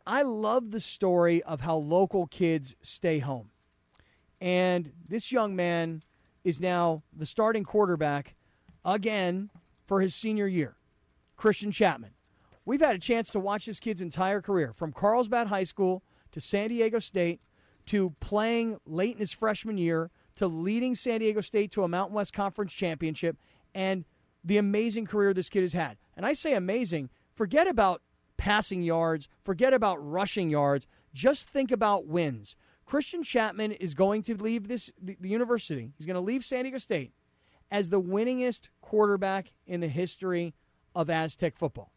I love the story of how local kids stay home. And this young man is now the starting quarterback again for his senior year, Christian Chapman. We've had a chance to watch this kid's entire career, from Carlsbad High School to San Diego State to playing late in his freshman year to leading San Diego State to a Mountain West Conference championship, and the amazing career this kid has had. And I say amazing, forget about passing yards, forget about rushing yards, just think about wins. Christian Chapman is going to leave the university. He's going to leave San Diego State as the winningest quarterback in the history of Aztec football.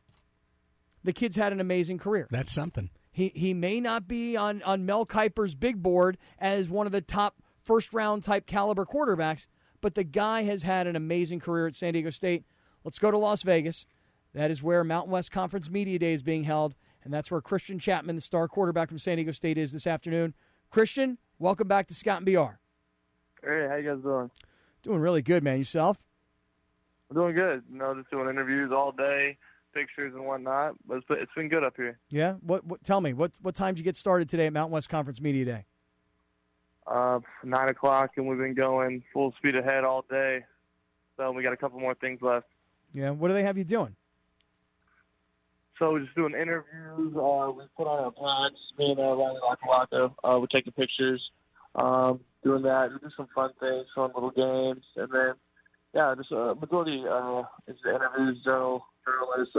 The kid's had an amazing career. That's something. He may not be on Mel Kiper's big board as one of the top first-round type caliber quarterbacks, but the guy has had an amazing career at San Diego State. Let's go to Las Vegas. That is where Mountain West Conference Media Day is being held, and that's where Christian Chapman, the star quarterback from San Diego State, is this afternoon. Christian, welcome back to Scott and BR. Hey, how you guys doing? Doing really good, man. Yourself? I'm doing good. Just doing interviews all day, pictures and whatnot. But it's been good up here. Yeah. What? Tell me, what time did you get started today at Mountain West Conference Media Day? 9:00, and we've been going full speed ahead all day. So we got a couple more things left. Yeah. What do they have you doing? So we're just doing interviews. We put on our pods. Me and Riley Lacalaco. We're taking pictures. Doing that. We do some fun things, fun little games, and then just majority is the interviews, journalists,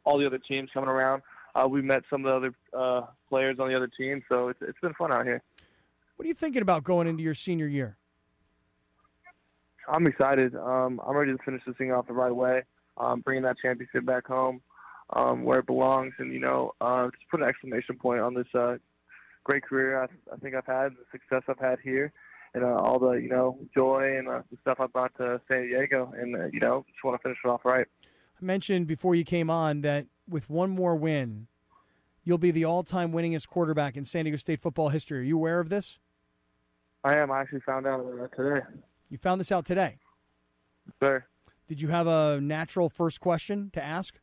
all the other teams coming around. We met some of the other players on the other team, so it's been fun out here. What are you thinking about going into your senior year? I'm excited. I'm ready to finish this thing off the right way. Bringing that championship back home where it belongs, and just put an exclamation point on this great career I think I've had, the success I've had here, and all the joy and the stuff I brought to San Diego, and just want to finish it off right. I mentioned before you came on that with one more win, you'll be the all-time winningest quarterback in San Diego State football history. Are you aware of this? I am. I actually found out today. You found this out today? Yes, sir. Did you have a natural first question to ask?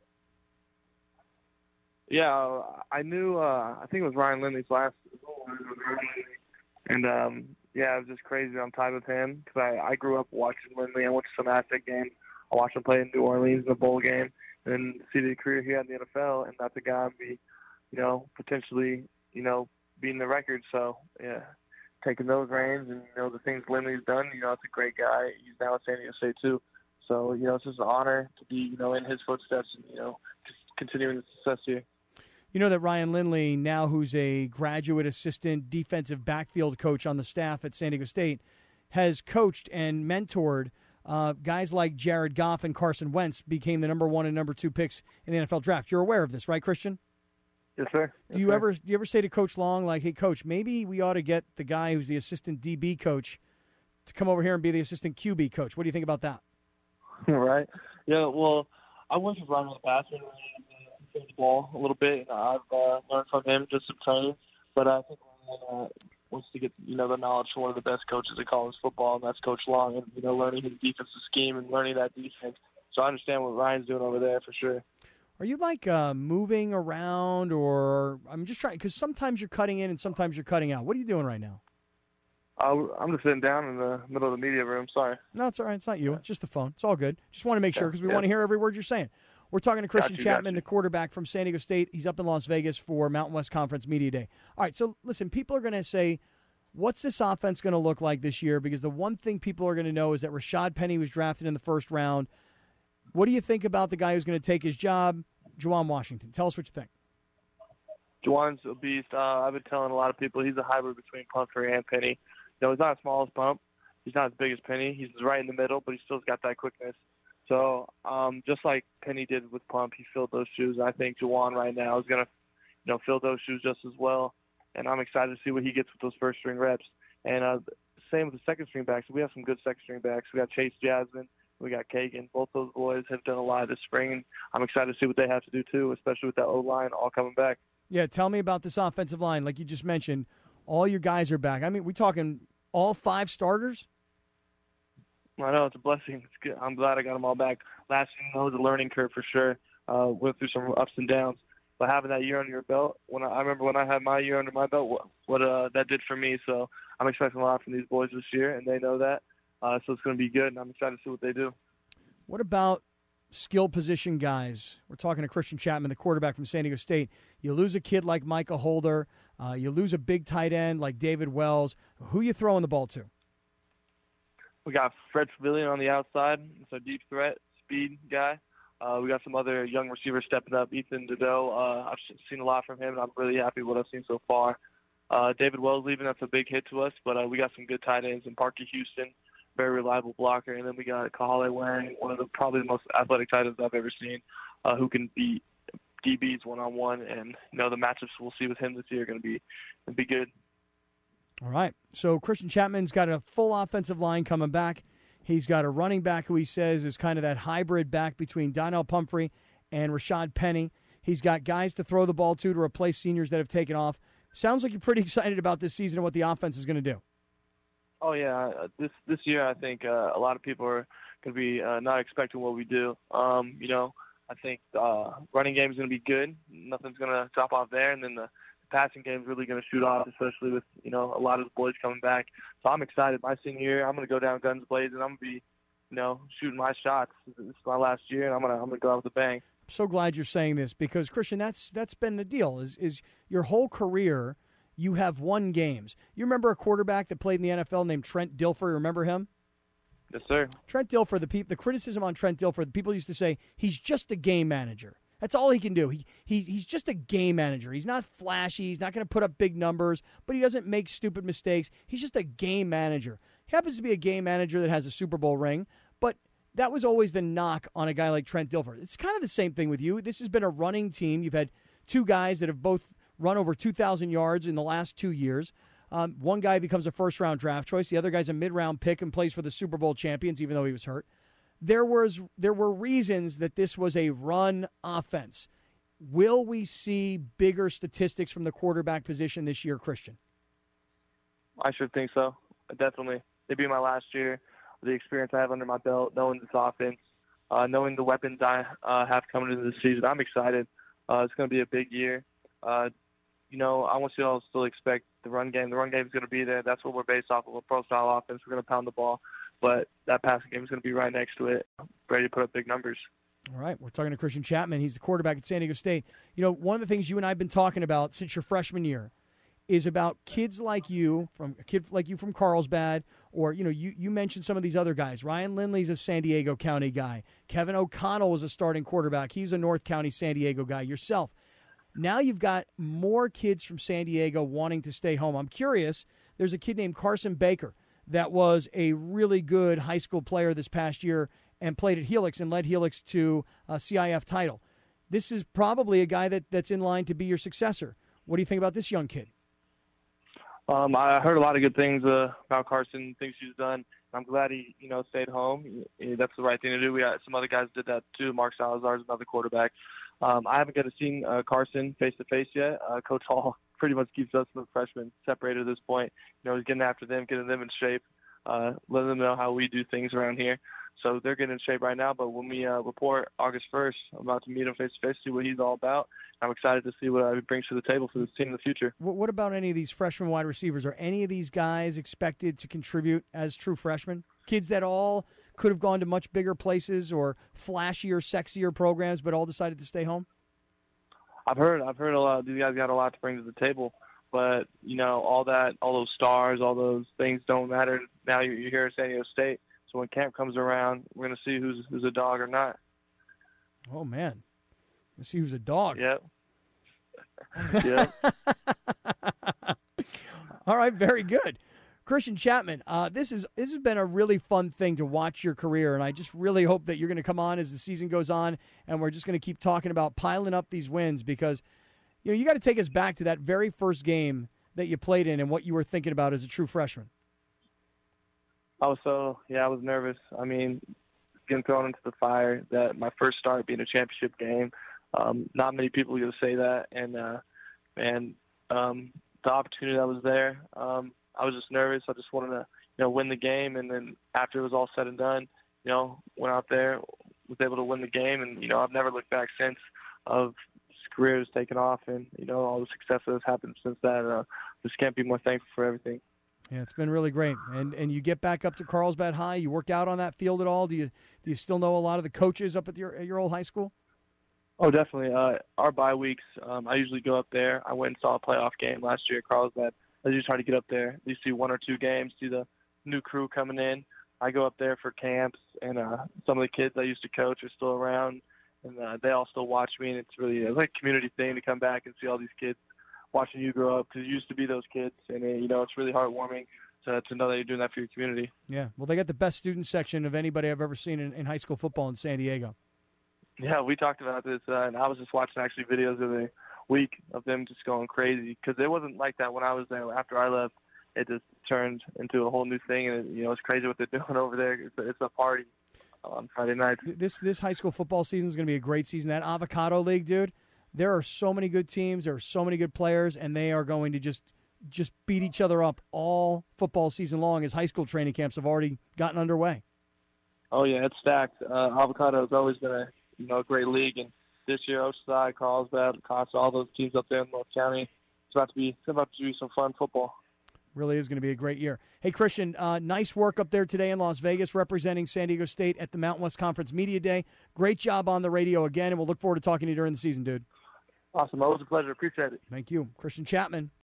Yeah, I knew. I think it was Ryan Lindley's last, and it was just crazy. I'm tied with him because I grew up watching Lindley. I went to some Aztec games. I watched him play in New Orleans in the bowl game, and then see the career he had in the NFL, and that's a guy I'd be, potentially, beating the record. So yeah, taking those reins and the things Lindley's done. It's a great guy. He's now at San Diego State too. So it's just an honor to be in his footsteps and just continuing the success here. You know that Ryan Lindley, now who's a graduate assistant defensive backfield coach on the staff at San Diego State, has coached and mentored guys like Jared Goff and Carson Wentz, became the number 1 and number 2 picks in the NFL draft. You're aware of this, right, Christian? Yes, sir. Do you ever say to Coach Long, like, hey, Coach, maybe we ought to get the guy who's the assistant DB coach to come over here and be the assistant QB coach? What do you think about that? Right. Yeah, well, I worked with Ryan in the past and the ball a little bit, and I've learned from him just some training. But I think Ryan wants to get the knowledge from one of the best coaches in college football, and that's Coach Long, and learning his defensive scheme and learning that defense. So I understand what Ryan's doing over there for sure. Are you like moving around, or I'm just trying because sometimes you're cutting in and sometimes you're cutting out. What are you doing right now? I'm just sitting down in the middle of the media room. Sorry. No, it's all right. It's not you. It's just the phone. It's all good. Just want to make sure because we want to hear every word you're saying. We're talking to Christian Chapman, the quarterback from San Diego State. He's up in Las Vegas for Mountain West Conference Media Day. All right, so listen, people are going to say, what's this offense going to look like this year? Because the one thing people are going to know is that Rashad Penny was drafted in the first round. What do you think about the guy who's going to take his job, Juwan Washington? Tell us what you think. Juwan's a beast. I've been telling a lot of people he's a hybrid between Pumphrey and Penny. He's not as small as Pump. He's not as big as Penny. He's right in the middle, but he's still got that quickness. So just like Penny did with Pump, he filled those shoes. I think Juwan right now is going to fill those shoes just as well. And I'm excited to see what he gets with those first-string reps. And same with the second-string backs. We have some good second-string backs. We got Chase Jasmine. We got Kagan. Both those boys have done a lot this spring. And I'm excited to see what they have to do, too, especially with that O-line all coming back. Yeah, tell me about this offensive line. Like you just mentioned, all your guys are back. I mean, we're talking all 5 starters? I know, it's a blessing. It's good. I'm glad I got them all back. Last year was a learning curve for sure. Went through some ups and downs. But having that year under your belt, I remember when I had my year under my belt, what that did for me. So I'm expecting a lot from these boys this year, and they know that. So it's going to be good, and I'm excited to see what they do. What about skill position guys? We're talking to Christian Chapman, the quarterback from San Diego State. You lose a kid like Micah Holder. You lose a big tight end like David Wells. Who you throwing the ball to? We got Fred Pavilion on the outside. It's a deep threat, speed guy. We got some other young receivers stepping up. Ethan Dedeaux, I've seen a lot from him, and I'm really happy with what I've seen so far. David Wells leaving, that's a big hit to us, but we got some good tight ends. And Parker Houston, very reliable blocker. And then we got Kahale Wang, one of probably the most athletic tight ends I've ever seen, who can beat DBs one-on-one. And, the matchups we'll see with him this year are going to be good. All right. So Christian Chapman's got a full offensive line coming back. He's got a running back who he says is kind of that hybrid back between Donnell Pumphrey and Rashad Penny. He's got guys to throw the ball to replace seniors that have taken off. Sounds like you're pretty excited about this season and what the offense is going to do. Oh, yeah. This year I think a lot of people are going to be not expecting what we do. I think running game is going to be good. Nothing's going to drop off there. And then the passing game is really going to shoot off, especially with, a lot of the boys coming back. So I'm excited. My senior year, I'm going to go down guns blazing. I'm going to be, shooting my shots. This is my last year, and I'm going to go out with a bang. I'm so glad you're saying this because, Christian, that's been the deal is your whole career you have won games. You remember a quarterback that played in the NFL named Trent Dilfer? Remember him? Yes, sir. Trent Dilfer, the criticism on Trent Dilfer, the people used to say he's just a game manager. That's all he can do. He's just a game manager. He's not flashy. He's not going to put up big numbers, but he doesn't make stupid mistakes. He's just a game manager. He happens to be a game manager that has a Super Bowl ring, but that was always the knock on a guy like Trent Dilfer. It's kind of the same thing with you. This has been a running team. You've had two guys that have both run over 2,000 yards in the last 2 years. One guy becomes a first-round draft choice. The other guy's a mid-round pick and plays for the Super Bowl champions, even though he was hurt. There were reasons that this was a run offense. Will we see bigger statistics from the quarterback position this year, Christian? I should think so. Definitely. It'd be my last year. The experience I have under my belt, knowing this offense, knowing the weapons I have coming into the season, I'm excited. It's going to be a big year. I want you all to still expect the run game. The run game is going to be there. That's what we're based off of, a pro-style offense. We're going to pound the ball. But that passing game is going to be right next to it, ready to put up big numbers. All right, we're talking to Christian Chapman. He's the quarterback at San Diego State. One of the things you and I have been talking about since your freshman year is about kids like you, from Carlsbad, or, you mentioned some of these other guys. Ryan Lindley's a San Diego County guy. Kevin O'Connell was a starting quarterback. He's a North County San Diego guy. Yourself. Now you've got more kids from San Diego wanting to stay home. I'm curious, there's a kid named Carson Baker that was a really good high school player this past year and played at Helix and led Helix to a CIF title. This is probably a guy that's in line to be your successor. What do you think about this young kid? I heard a lot of good things about Carson, things he's done. I'm glad he, stayed home. That's the right thing to do. We got some other guys did that too. Mark Salazar is another quarterback. I haven't got to see Carson face-to-face yet. Coach Hall pretty much keeps us and the freshmen separated at this point. He's getting after them, getting them in shape, letting them know how we do things around here. So they're getting in shape right now. But when we report August 1st, I'm about to meet him face-to-face, see what he's all about. I'm excited to see what he brings to the table for this team in the future. What about any of these freshman wide receivers? Are any of these guys expected to contribute as true freshmen? Kids that all could have gone to much bigger places or flashier, sexier programs, but all decided to stay home? I've heard a lot. These guys got a lot to bring to the table, but all those stars, all those things don't matter. Now you're here at San Diego State, so when camp comes around, we're gonna see who's a dog or not. Oh man, let's see who's a dog. Yep. Yep. All right, very good. Christian Chapman, this has been a really fun thing to watch your career, and I just really hope that you're going to come on as the season goes on, and we're just going to keep talking about piling up these wins because, you got to take us back to that very first game that you played in and what you were thinking about as a true freshman. I was nervous. I mean, getting thrown into the fire, that my first start being a championship game, not many people are going to say that, and the opportunity that was there, I was just nervous. I just wanted to, win the game. And then after it was all said and done, went out there, was able to win the game. And, I've never looked back since of career has taken off, and all the success that has happened since that. Just can't be more thankful for everything. Yeah, it's been really great. And you get back up to Carlsbad High. You work out on that field at all? Do you still know a lot of the coaches up at your old high school? Oh, definitely. Our bye weeks, I usually go up there. I went and saw a playoff game last year at Carlsbad. I usually try to get up there. You see 1 or 2 games, see the new crew coming in. I go up there for camps, and some of the kids I used to coach are still around, and they all still watch me. And it's like a community thing to come back and see all these kids watching you grow up, because you used to be those kids, and it's really heartwarming to know that you're doing that for your community. Yeah, well, they got the best student section of anybody I've ever seen in high school football in San Diego. Yeah, we talked about this, and I was just watching actually videos of the week of them just going crazy, because it wasn't like that when I was there. After I left, it just turned into a whole new thing, and it's crazy what they're doing over there. It's a party on Friday nights. This high school football season is going to be a great season. That Avocado League, dude, there are so many good teams, there are so many good players, and they are going to just beat each other up all football season long, as high school training camps have already gotten underway. Oh yeah, it's stacked. Avocado has always been a great league, and this year Oceanside, Carlsbad, Casa, all those teams up there in North County, it's about to be some fun football. Really is going to be a great year. Hey, Christian, nice work up there today in Las Vegas representing San Diego State at the Mountain West Conference Media Day. Great job on the radio again, and we'll look forward to talking to you during the season, dude. Awesome. Always a pleasure. Appreciate it. Thank you. Christian Chapman.